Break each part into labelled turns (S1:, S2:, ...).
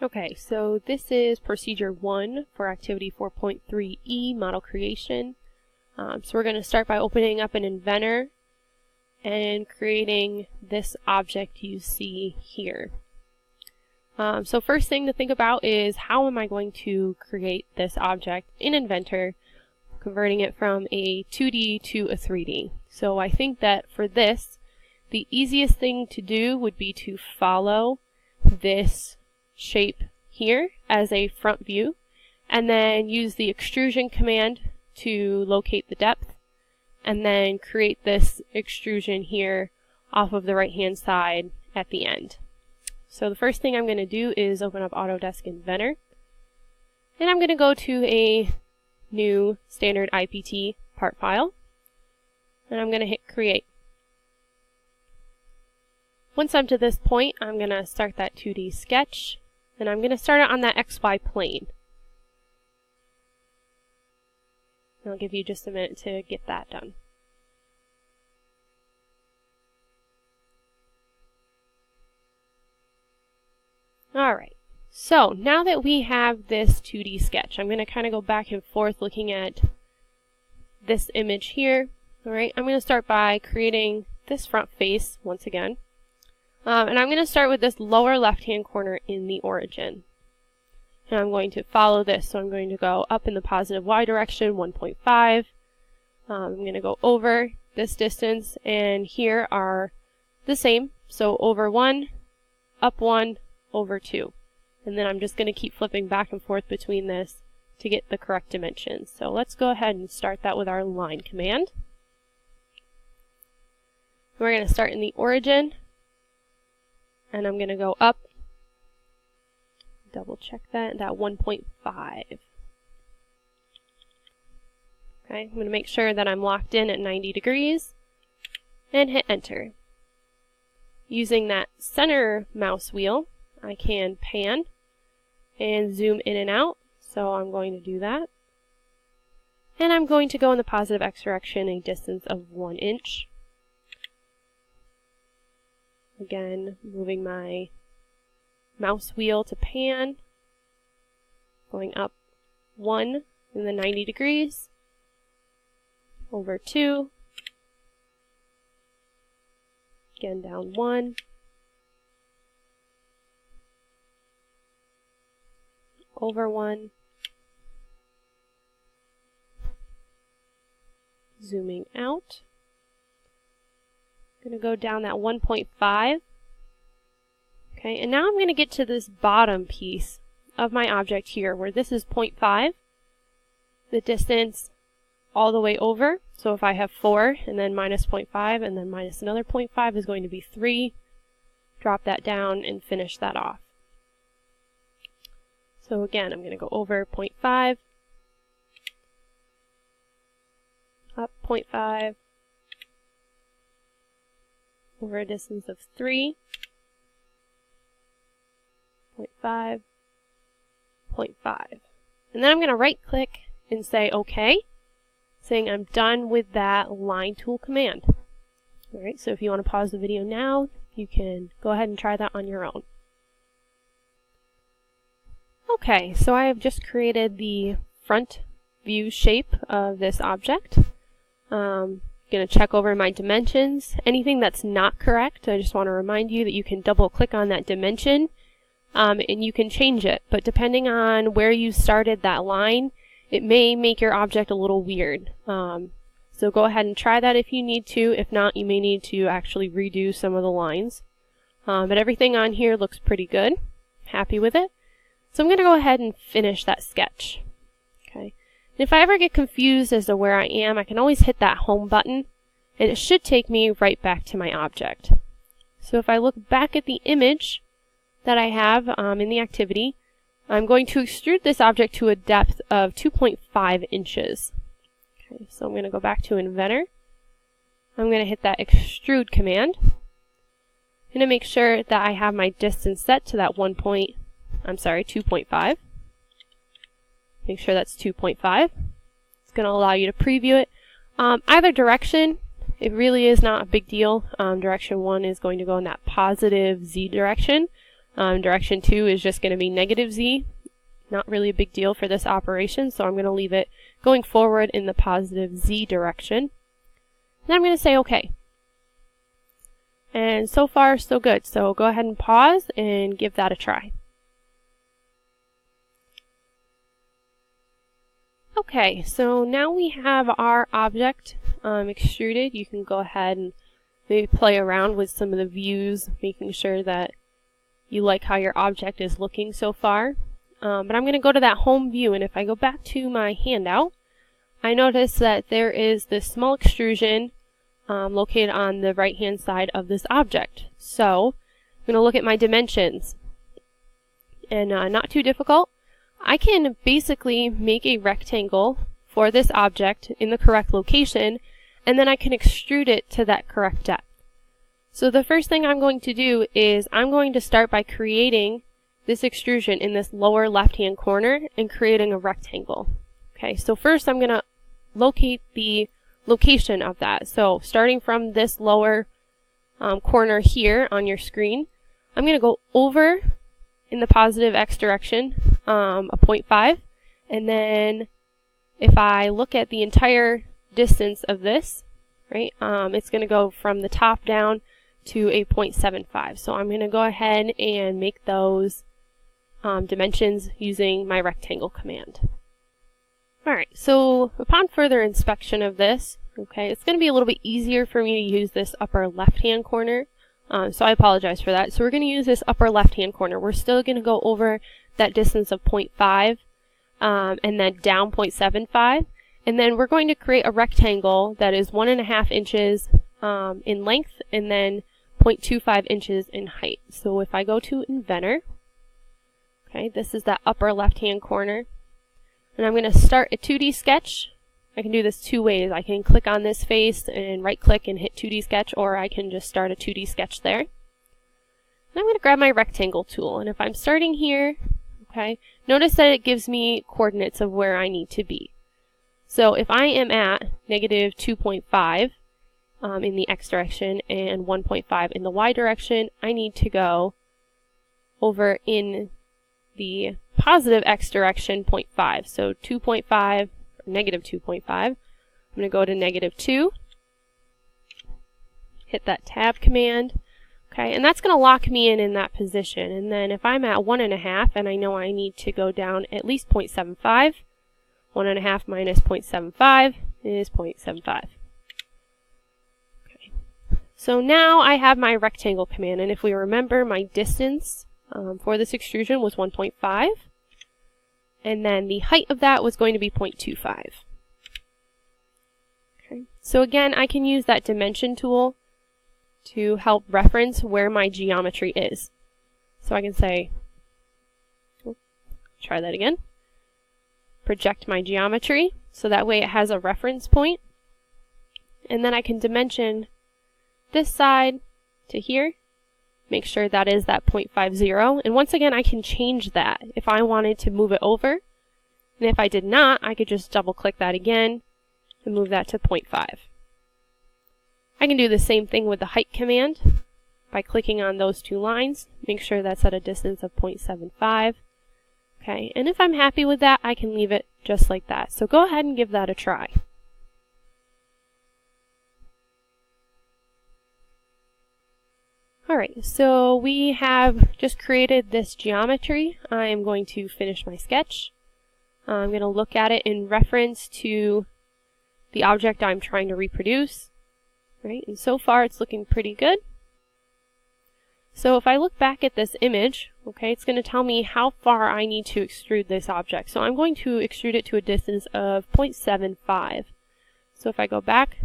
S1: Okay, so this is procedure 1 for activity 4.3E, model creation. So we're going to start by opening up an inventor and creating this object you see here. So first thing to think about is how am I going to create this object in Inventor, converting it from a 2D to a 3D. So I think that for this, the easiest thing to do would be to follow this shape here as a front view, and then use the extrusion command to locate the depth, and then create this extrusion here off of the right hand side at the end. So the first thing I'm going to do is open up Autodesk Inventor, and I'm going to go to a new standard IPT part file, and I'm going to hit create. Once I'm to this point, I'm going to start that 2D sketch, and I'm going to start it on that XY plane. I'll give you just a minute to get that done. Alright, so now that we have this 2D sketch, I'm going to kind of go back and forth looking at this image here. Alright, I'm going to start by creating this front face once again. And I'm going to start with this lower left-hand corner in the origin. And I'm going to follow this, so I'm going to go up in the positive Y direction, 1.5. I'm going to go over this distance, and here are the same. So over 1, up 1, over 2. And then I'm just going to keep flipping back and forth between this to get the correct dimensions. So let's go ahead and start that with our line command. We're going to start in the origin, and I'm going to go up, double check that 1.5. Okay, I'm going to make sure that I'm locked in at 90 degrees and hit enter. Using that center mouse wheel, I can pan and zoom in and out, so I'm going to do that. And I'm going to go in the positive X direction a distance of 1 inch. Again, moving my mouse wheel to pan, going up 1 in the 90 degrees, over 2, again down 1, over 1, zooming out. I'm going to go down that 1.5. Okay, and now I'm going to get to this bottom piece of my object here, where this is 0.5, the distance all the way over. So if I have 4 and then minus 0.5 and then minus another 0.5 is going to be 3. Drop that down and finish that off. So again, I'm going to go over 0.5, up 0.5, over a distance of 3, 0.5, 0.5. And then I'm going to right click and say OK, saying I'm done with that line tool command. Alright, so if you want to pause the video now, you can go ahead and try that on your own. Okay, so I have just created the front view shape of this object. Going to check over my dimensions. Anything that's not correct, I just want to remind you that you can double click on that dimension and you can change it. But depending on where you started that line, it may make your object a little weird. So go ahead and try that if you need to. If not, you may need to actually redo some of the lines. But everything on here looks pretty good. Happy with it. So I'm going to go ahead and finish that sketch. Okay. And if I ever get confused as to where I am, I can always hit that home button, and it should take me right back to my object. So if I look back at the image that I have in the activity, I'm going to extrude this object to a depth of 2.5 inches. Okay, so I'm going to go back to Inventor. I'm going to hit that extrude command. I'm going to make sure that I have my distance set to that 2.5. Make sure that's 2.5. It's going to allow you to preview it. Either direction, it really is not a big deal. Direction 1 is going to go in that positive Z direction. Direction 2 is just going to be negative z. Not really a big deal for this operation, so I'm going to leave it going forward in the positive z direction. Then I'm going to say OK. And so far, so good. So go ahead and pause and give that a try. Okay, so now we have our object extruded. You can go ahead and maybe play around with some of the views, making sure that you like how your object is looking so far. But I'm going to go to that home view, and if I go back to my handout, I notice that there is this small extrusion located on the right hand side of this object. So I'm going to look at my dimensions, and not too difficult. I can basically make a rectangle for this object in the correct location, and then I can extrude it to that correct depth. So the first thing I'm going to do is I'm going to start by creating this extrusion in this lower left hand corner and creating a rectangle. Okay, so first I'm going to locate the location of that. So starting from this lower corner here on your screen, I'm going to go over in the positive x direction a 0.5, and then if I look at the entire distance of this, right, it's going to go from the top down to a 0.75. So I'm going to go ahead and make those dimensions using my rectangle command. Alright, so upon further inspection of this, okay, it's going to be a little bit easier for me to use this upper left hand corner. So I apologize for that. So we're going to use this upper left hand corner. We're still going to go over that distance of 0.5 and then down 0.75. And then we're going to create a rectangle that is 1.5 inches in length and then 0.25 inches in height. So if I go to Inventor, okay, this is that upper left hand corner, and I'm going to start a 2D sketch. I can do this two ways. I can click on this face and right click and hit 2D sketch, or I can just start a 2D sketch there. And I'm going to grab my rectangle tool, and if I'm starting here, okay, notice that it gives me coordinates of where I need to be. So if I am at negative 2.5 in the x direction and 1.5 in the y direction, I need to go over in the positive x direction 0.5. So 2.5, or negative 2.5. I'm going to go to negative 2, hit that tab command, okay, and that's going to lock me in that position. And then if I'm at 1.5 and I know I need to go down at least 0.75, 1.5 minus 0.75 is 0.75. Okay. So now I have my rectangle command, and if we remember, my distance for this extrusion was 1.5, and then the height of that was going to be 0.25. Okay. So again, I can use that dimension tool to help reference where my geometry is. So I can say, try that again, project my geometry, so that way it has a reference point, and then I can dimension this side to here, make sure that is that 0.50, and once again I can change that if I wanted to move it over, and if I did not, I could just double click that again and move that to 0.5. I can do the same thing with the height command by clicking on those two lines, make sure that's at a distance of 0.75. Okay, and if I'm happy with that, I can leave it just like that. So go ahead and give that a try. Alright, so we have just created this geometry. I am going to finish my sketch. I'm going to look at it in reference to the object I'm trying to reproduce. Right, and so far it's looking pretty good. So if I look back at this image, okay, it's going to tell me how far I need to extrude this object. So I'm going to extrude it to a distance of 0.75. So if I go back,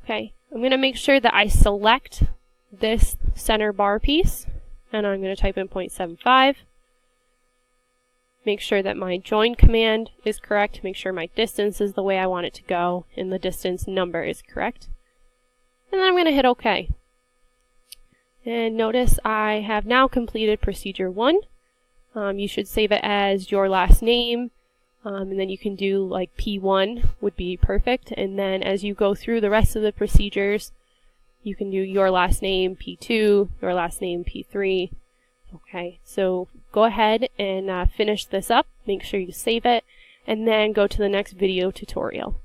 S1: okay, I'm going to make sure that I select this center bar piece, and I'm going to type in 0.75. Make sure that my join command is correct, make sure my distance is the way I want it to go, and the distance number is correct. And then I'm going to hit OK. And notice I have now completed procedure 1. You should save it as your last name, and then you can do like P1 would be perfect. And then as you go through the rest of the procedures, you can do your last name P2, your last name P3, Okay, so go ahead and finish this up, make sure you save it, and then go to the next video tutorial.